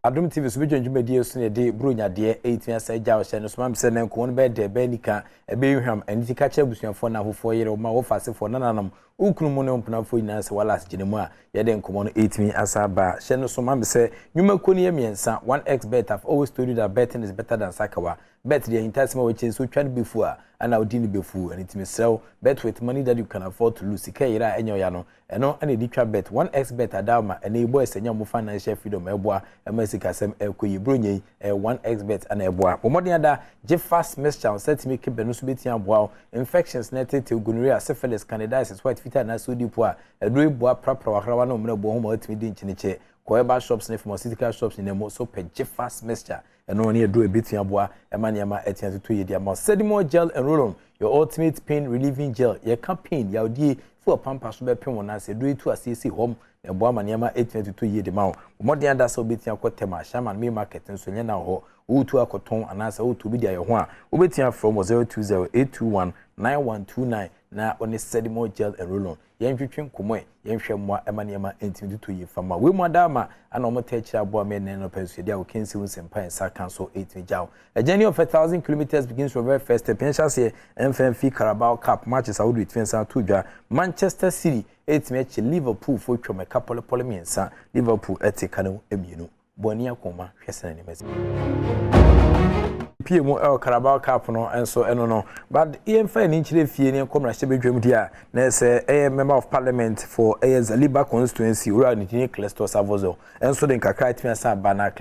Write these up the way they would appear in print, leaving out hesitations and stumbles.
Adom TV so bedwa ndwumadi so ne de bronya de 18 asa gya o hye no so mam se na nko no be de be nika e be hwam aniti ka cha busuafo na afofo yere o ma wo fasefo nananam ukunu mu ne mpunafo nyina se wala asgine mu a ye de nkomo no 18 asa ba hye no so mam se nwuma koni ye miensa 1x bet have always told you that betting is better than sakawa bet the intasima we chen so twa befu a ana odini befu and it me sell bet with money that you can afford to lose ika yira enyo ya no eno ana di twa bet 1x bet adama ena ebo esenya mo financial freedom eboa emasika ekoyi bronye 1x bet ana eboa bomodin ada je fast mixture set me ke benu so betia boa infections na tete gonorrhea syphilis candidiasis white fever na so dipo a edo eboa prapra wakrawa na omre bo ho ma otimi di nchiniche koeba shops na pharmaceutical shops ni mo so pe je fast mixture eno ne edo ebetia boa emaniama etia to yedi ama sedimo gel and roll on your ultimate pain relieving gel your campaign ya odi fu pampa so be pen wona se do itu asisi home na boa maniama 822 yedi ma omodin ada so betia kwotema shaman me market nso nya na ho utu akoton anasa utu bi dia ye ho a obetia from 0208219129 na oni sedimo gel and roll on yentwetwe nkomo yenhwe mwa emaniama ntimidutu yi fama we mu adama ana omote akira abo me ne no pensu dia o kensi unsempa ensa cancel 8 jaw a journey of 1,000 kilometers begins from very first step penchase MFF Carabao Cup matches out with Fensa Tudwa Manchester City 8 match Liverpool for twome couple polemiensa Liverpool etikanu emienu boni akoma hwesena ne mesi PM Carabao Cup no enso eno no but EMFA ni chire fie ni komra hye bedwam dia na se member of parliament for Zaliba constituency ura ni tini Clestos Avozo enso den kakra atimi asa bana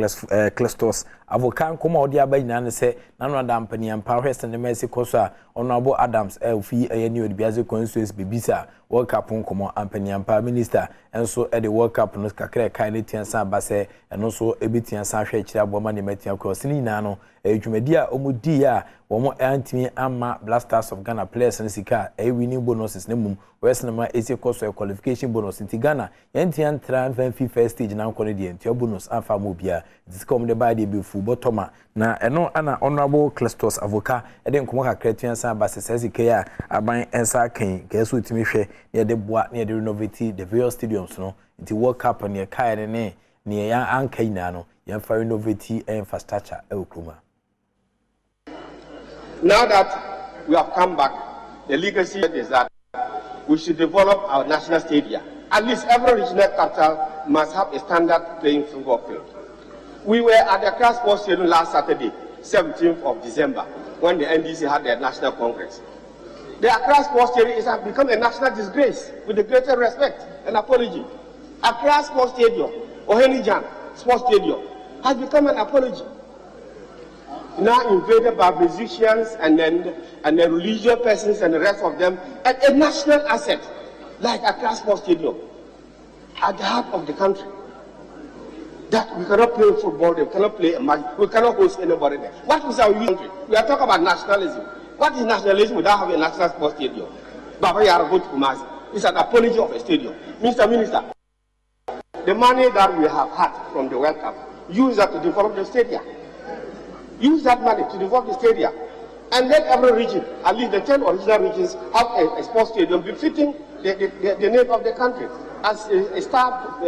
Clestos avokan koma odi abanyina ne se nanu adampani ampa hwese ne mesi koso Honorable Adams fi ni odibiaze constituency bibisa World Cup nkomo ampani ampa minister enso the World Cup no kakra kai ne tiansa ba se eno so ebitiansa hwe kire aboma ne matia cross ni nyina no edwumadi a omudi a womo antimi ama Blasters of Ghana players sika winning bonuses ne mum wesenema esi koso qualification bonus nti Ghana yentian transfer first stage na nko ne de nti bonus afa mo bia discom de ba de be fu botoma na eno ana Honorable Clestos Avoka ede nkomo kakra tiansa ba se sika ya aban ensa kan keso utimi hwe ne de boa ne de renovate the various stadiums no nti World Cup ne kai ne ya anka ina no yemfa renovate infrastructure ekruma. Now that we have come back, the legacy is that we should develop our national stadium. At least every regional capital must have a standard playing football field. We were at the Accra Sports Stadium last Saturday, 17th of December, when the NDC had their national congress. The Accra Sports Stadium has become a national disgrace, with the greatest respect and apology. Accra Sports Stadium, Ohenijan Sports Stadium, has become an apology. Now invaded by musicians and then religious persons and the rest of them, and a national asset like Accra Sports Stadium at the heart of the country. That we cannot play football, we cannot play a match, we cannot host anybody there. What is our country? We are talking about nationalism. What is nationalism without having a national sports stadium? Baba Yarago Kumasi. It's an apology of a stadium. Mr. Minister, the money that we have had from the World Cup, use that to develop the stadium. Use that money to develop the stadium. And let every region, at least the 10 original regions, have a sports stadium befitting the name of the country as a star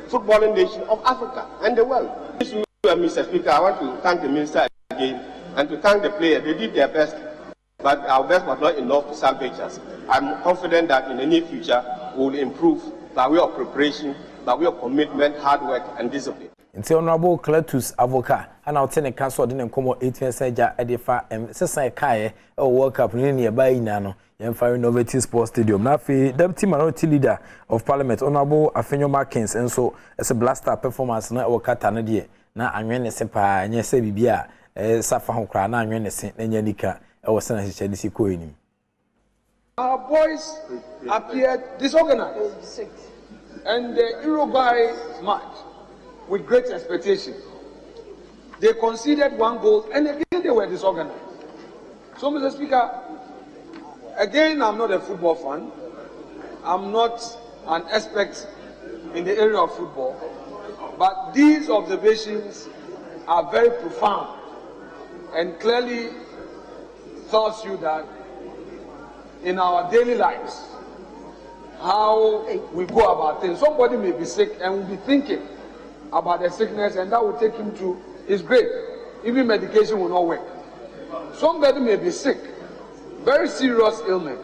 footballing nation of Africa and the world. Mr. Speaker, I want to thank the Minister again and to thank the players. They did their best, but our best was not enough to salvage us. I'm confident that in the near future we will improve by way of preparation, by way of commitment, hard work, and discipline. Nti Honorable Cletus Avoka ana otene council de nkomo 18 saja edefa sesan kae World Cup ni ne ba ina no yemfa innovative sports stadium na fi deputy minority leader of parliament Honorable Afenyo Markins enso as a blaster performance na wakata na de na anwene se pa nya se bibia safa ho kra na anwene se na nya nika e wo sana hyehyɛ de si ko enim. Our boys appeared disorganized and the Uruguay match with great expectation. They conceded 1 goal and again they were disorganized. So, Mr. Speaker, again, I'm not a football fan. I'm not an expert in the area of football. But these observations are very profound and clearly tells you that in our daily lives, how we go about things. Somebody may be sick and will be thinking, about the sickness, and that will take him to his grave. Even medication will not work. Somebody may be sick, very serious ailment,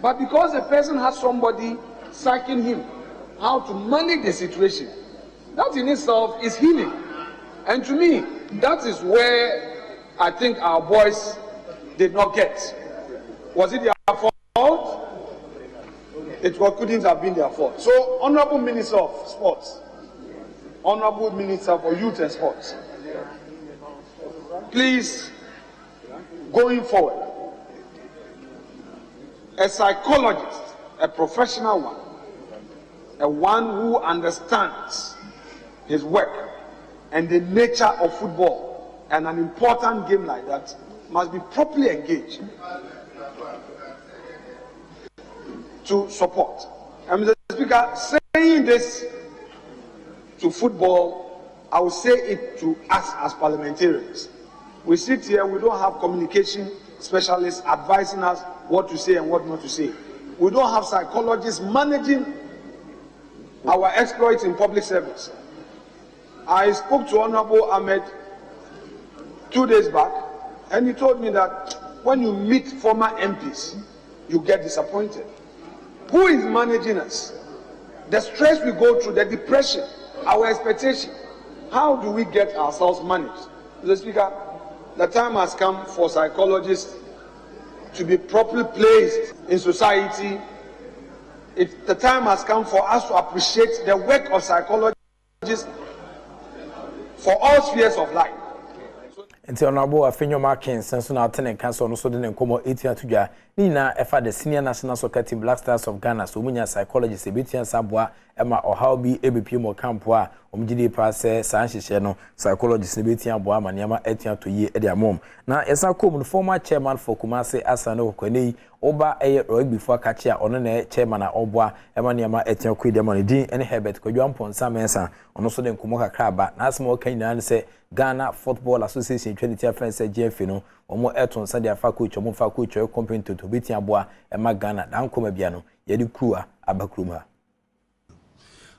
but because the person has somebody psyching him how to manage the situation, that in itself is healing. And to me, that is where I think our boys did not get. Was it their fault? It couldn't have been their fault. So, Honorable Minister of Sports, Honorable Minister for Youth and Sports, please, going forward, a psychologist, a professional one who understands his work and the nature of football and an important game like that must be properly engaged to support. And Mr. Speaker, saying this to football, I will say it to us as parliamentarians. We sit here, we don't have communication specialists advising us what to say and what not to say. We don't have psychologists managing our exploits in public service. I spoke to Honorable Ahmed 2 days back, and he told me that when you meet former MPs, you get disappointed. Who is managing us? The stress we go through, the depression, our expectation. How do we get ourselves managed? Mr. Speaker, the time has come for psychologists to be properly placed in society. The time has come for us to appreciate the work of psychologists for all spheres of life. Nti Honorable Afenyo Markin senso na atene kanso no so de nkomo etia tudwa ni na efa the senior national soccer team Black Stars of Ghana so munya psychologist ebetia saboa ema ohaw bi ebepie mo camp a omgide pa se sanhihye no psychologist ebetia aboa maniama etia to yi e de amom na yesa kom no former chairman for Kumasi Asano Kwanei oba eye rugby for akachi a ono na chairman a oboa ema niama etia ko de man din ene Herbert Kwadwampo Nsamesa ono so de nkomo kakra ba na asemo kan nyina se Ghana Football Association 20 friends GF no omo eton sa dia fa coach omo fa coach competent to beti aboa e ma Ghana dan koma bia no ye de kruwa abakruma.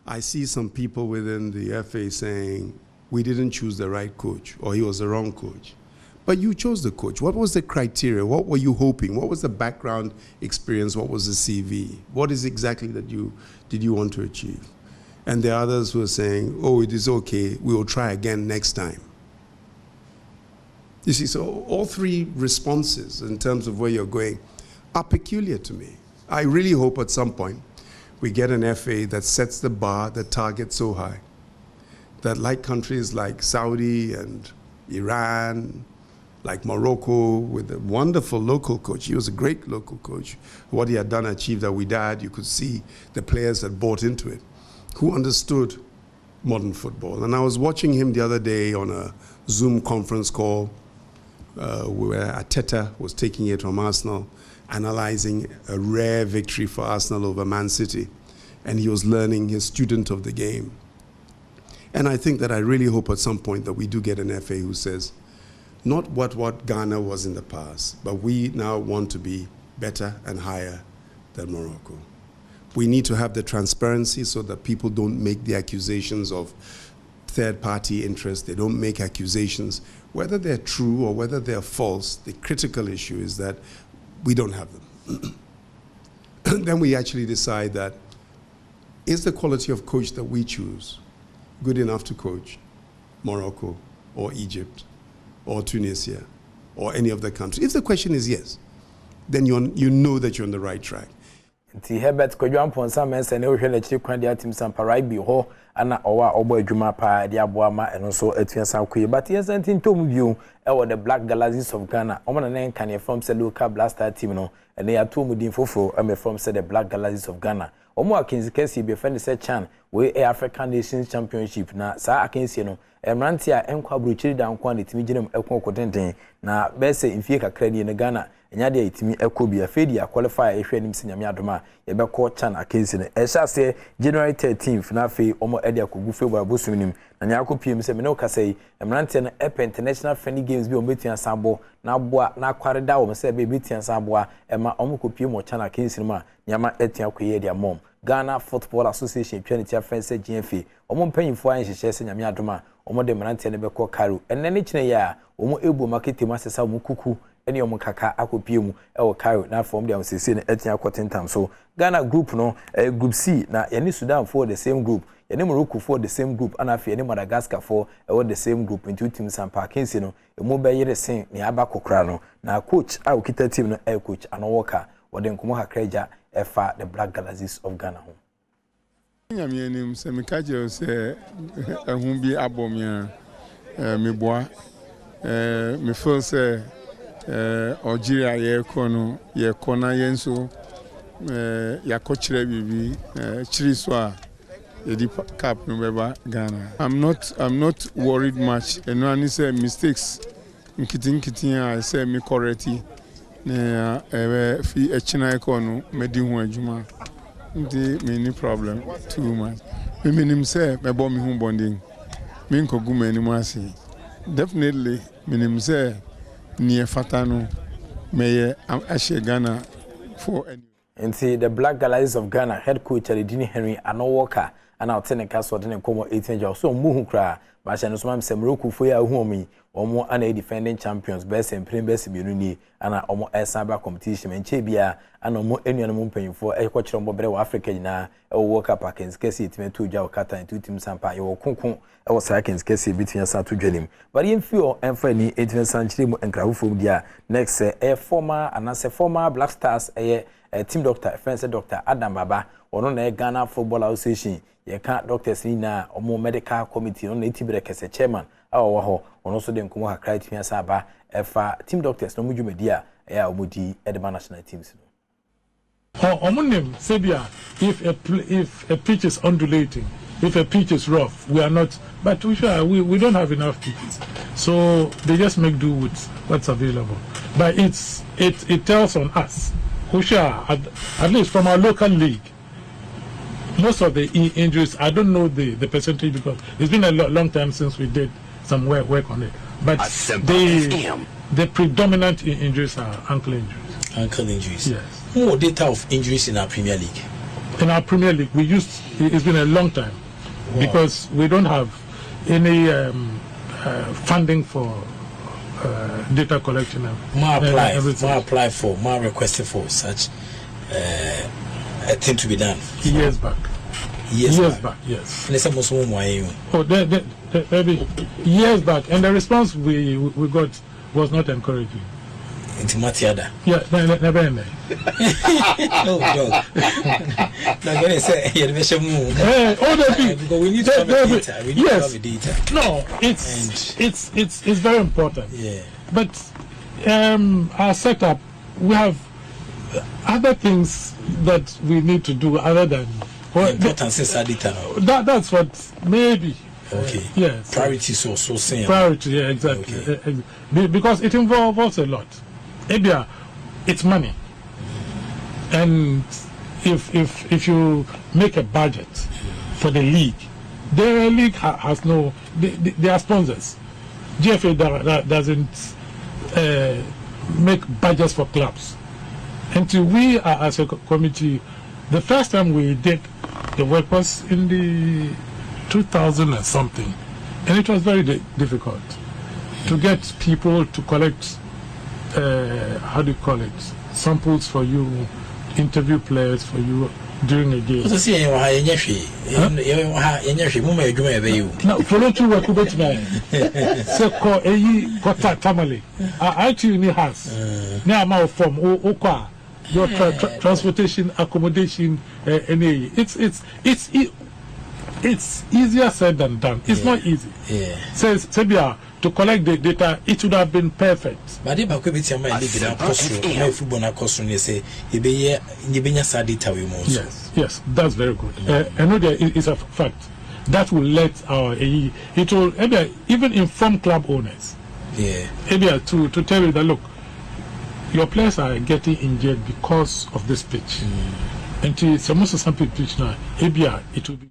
I see some people within the FA saying we didn't choose the right coach or he was the wrong coach. But you chose the coach. What was the criteria? What were you hoping? What was the background experience? What was the CV? What is exactly that you want to achieve? And the others were saying, oh, it is okay, we will try again next time. You see, so all three responses in terms of where you're going are peculiar to me. I really hope at some point we get an FA that sets the bar, the target so high, that like countries like Saudi and Iran, like Morocco, with a wonderful local coach. He was a great local coach. What he had done, achieved that we died, you could see the players that bought into it, who understood modern football. And I was watching him the other day on a Zoom conference call where Ateta was taking it from Arsenal, analyzing a rare victory for Arsenal over Man City. And he was learning, his student of the game. And I think that I really hope at some point that we do get an FA who says, not what Ghana was in the past, but we now want to be better and higher than Morocco. We need to have the transparency so that people don't make the accusations of third-party interest. They don't make accusations. Whether they're true or whether they're false, the critical issue is that we don't have them. Then we actually decide that, is the quality of coach that we choose good enough to coach Morocco or Egypt or Tunisia or any of the countries? If the question is yes, then you know that you're on the right track. Nti Herbert Kwadwampo Nsamesa ne ohwe na chiri kwan dia tim Samparai bi ho ana owa obo adwuma pa dia boa ma eno so atuasa koyi but yes ntintom bio e wo the Black Galaxies of Ghana omo na nkan ne from say local blaster team no ene ya to mudin fofo am from say the Black Galaxies of Ghana omo akinzi kesi be friend say Chan we African Nations Championship na sa akinsi no emranti a enkwa bruchiri da nkwa ne timi ginem ekon kodenden na be say mfie kakra ni ne Ghana enya de itimi ekobia fedi a qualify ehwe nim senyame adoma ye be ko Chan akensi ne ehya se January 13th na fe omo ede akogu February bosuminim na nya akopiem se me ne okasai emrante na EP International Friendly Games bi ometua sabo na boa na kware da wo se be betia sabo ema omo kopiem o Chan akensi ma nyama etia koye de amom Ghana Football Association Trinity Friends GFA omo mpanyimfo an hyehyɛ sɛ nyame adoma omo de mrantie ne bɛkɔ Cairo enne ne kyene ya omo ebu market mu asesa omo kuku ene omo kaka akopie mu ɛwɔ Cairo na form de amsese ne atia kɔtentam so Ghana group no group C na yɛne Sudan for the same group yɛne Morocco for the same group ana afei yɛne Madagascar for the same group into team Sampa Kensi no emu bɛyere sen ne aba kokra no na coach a okita team no coach Anowoka wɔde nkomo hakraja efa the Black Galaxies of Ghana ho nyamienim se mekaje se ehun bi abomia meboa me feel se Algeria ye kono ye kona yenso yakochire bibi chiri so a the cap no beba Ghana. I'm not worried much. And when I say mistakes nkitin I say me correcti na fi echina ikono medi ho adwuma. Ndi me ni problem too much. Me minim say me bo me hu bonding. Me nkogu mani mu ase. Definitely minim say ni efata no me ahye Ghana for any. And see the Black Galaxies of Ghana head coach Adini Henry Anowoka and our tenant so didn't come 18 years so muhu kra ma hye no so mam Morocco fo ya hu omi omo ana defending champions best and premier best bienu ni ana omo cyber competition enche bia ana omo enuanom mpanyimfo ekwokyere mbo bere wa Africa nyina World Cup akens kesi timeto dwa okata into team Sampa ye wo konkon e sa akens kesi bitwia sa to dwanim but yen fio emfa ni 18th century mu enkrafo dia next former Black Stars team doctor friend Dr. Adom Baba ono na Ghana Football Association ye ka doctors ni na omo medical committee ono na itibere kese chairman awo ho ono so de nkomo hakra timia sa ba efa team doctors no mudwumedia ya omudi edema national teams no omonim sebia if a pitch is undulating, if a pitch is rough, we are not, but we don't have enough pitches, so they just make do with what's available. But it tells on us who shall at least from our local league. Most of the injuries, I don't know the percentage because it's been a long time since we did some work on it. But the predominant injuries are ankle injuries. Ankle injuries. Yes. More data of injuries in our Premier League. In our Premier League, it's been a long time because we don't have any funding for data collection. More requested for such a thing to be done. Years back. Years back, yes. Oh, maybe years back, and the response we got was not encouraging. Yeah, never. No, dog. Because we need to have data. We need to have data. No, it's very important. Yeah. But our setup, we have other things that we need to do other than importance is data. That's what maybe. Okay. Yes. Priority so saying. Priority, yeah, exactly. Okay. Because it involves a lot. Ebia, it's money, and if you make a budget for the league has no. They are sponsors. GFA doesn't make budgets for clubs. Until we are as a committee, the first time we did the work was in the 2000 and something, and it was very difficult to get people to collect how do you call it, samples for you, interview players for you during a game. No, follow to work with me. So call a tamale. I actually has now my form your transportation, accommodation, it's easier said than done. It's not easy. Yeah. Says Sebia, to collect the data, it would have been perfect. But if I could be telling my league that my football cost you say you be sad data we most. Yes, that's very good. I know that it's a fact that will let our it will even inform club owners. Yeah. To tell you that look, your players are getting injured because of this pitch. And some pitch now, it will be.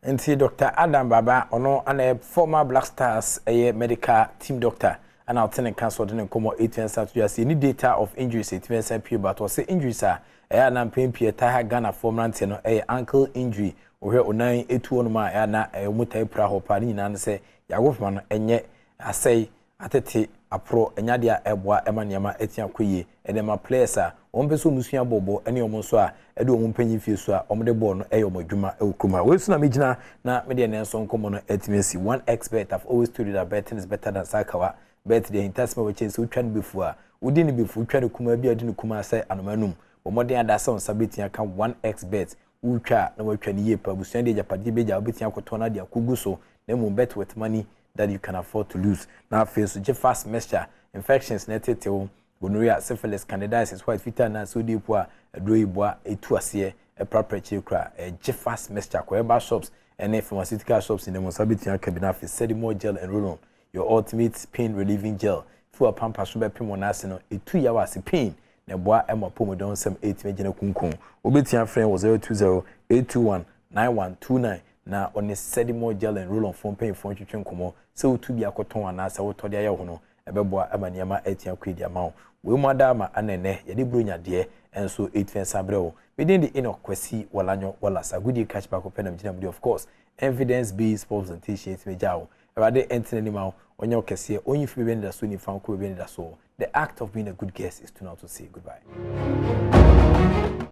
And see Dr. Adom Baba ono ana former Black Stars medical team doctor and I'll tell cancel the come 18 Saturday. I see any data of injuries, 18 pure, but was say injuries are a pain Pierre Taha Ghana for Mantino, a ankle injury, or here on 982 on my ana a mutai praho pani and say, Yawofman, and yet I say, Atete, a pro, and Yadia Ebwa, Emanyama, Etian Kuye, and then my players are one person Musia Bobo, any Omoswa, Edo Mumpenny Fusua, Omdebon, Eomo Juma, Elkuma. Wilson Amijana, na Median Nelson Common Etimacy. One expert I've always told you that betting is better than Sakawa. Bet the intestine which is who trend before. Wouldn't be full trend Kuma be a didn't come say anomanum. But more than that sound sabiting account one expert who try no trend ye per Busendi Japadi Beja Bitia Cotona dia Kuguso, then will bet with money that you can afford to lose. Now face Jeff fast mesture, infections netted to gonorrhea, syphilis, candidiasis, white fever, and so deep a droibois, a tuassier, a proper chikra, a Jeff fast mesture, wherever shops and pharmaceutical shops in the Mosabitian cabinet is Sedimo gel and roll on. Your ultimate pain relieving gel. For a pampa sugar pimonasino, a 2 hours pain. Neboa Emma Pomodon, some 8 major kunkun. Obitian friend was 020-821-9129. Now on a Sedimo gel and roll on phone paying for you to so to be a cotton and answer what Todia Yahono, a beboa Amaniama Etian Quidia Mount. We madama anene, Yadibrunya dear, and so 8 fence abreo. Within the inner quesi, Walano, Wallace, a good catch back of Penam, of course. Evidence-based sports and t-shirts, Majao. Rather enter anymore on your case here, only if you win the Sunni fan, the act of being a good guest is to not to say goodbye.